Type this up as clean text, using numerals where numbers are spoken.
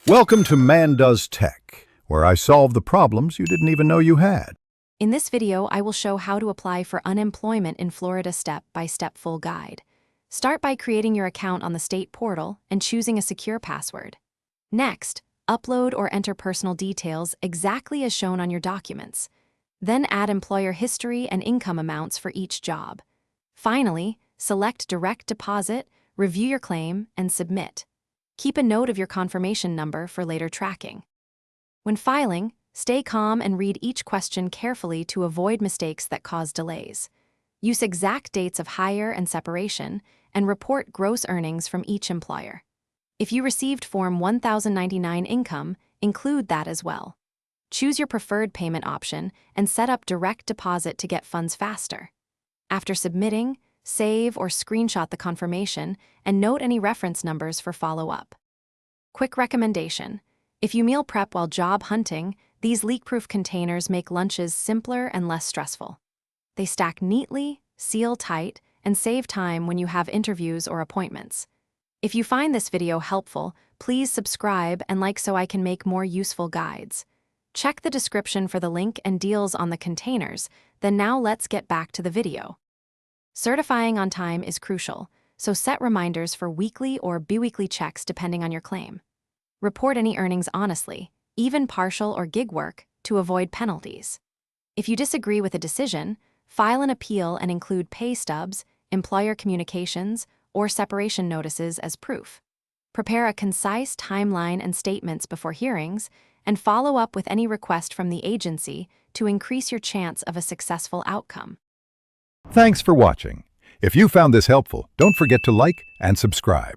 Welcome to Man Does Tech, where I solve the problems you didn't even know you had. In this video, I will show how to apply for unemployment in Florida step-by-step full guide. Start by creating your account on the state portal and choosing a secure password. Next, upload or enter personal details exactly as shown on your documents. Then add employer history and income amounts for each job. Finally, select direct deposit, review your claim, and submit. Keep a note of your confirmation number for later tracking. When filing, stay calm and read each question carefully to avoid mistakes that cause delays. Use exact dates of hire and separation, and report gross earnings from each employer. If you received Form 1099 income, include that as well. Choose your preferred payment option and set up direct deposit to get funds faster. After submitting, save or screenshot the confirmation and note any reference numbers for follow-up. Quick recommendation: if you meal prep while job hunting, these leak-proof containers make lunches simpler and less stressful. They stack neatly, seal tight, and save time when you have interviews or appointments. If you find this video helpful, please subscribe and like so I can make more useful guides. Check the description for the link and deals on the containers. Then now let's get back to the video. Certifying on time is crucial, so set reminders for weekly or biweekly checks depending on your claim. Report any earnings honestly, even partial or gig work, to avoid penalties. If you disagree with a decision, file an appeal and include pay stubs, employer communications, or separation notices as proof. Prepare a concise timeline and statements before hearings, and follow up with any request from the agency to increase your chance of a successful outcome. Thanks for watching. If you found this helpful, don't forget to like and subscribe.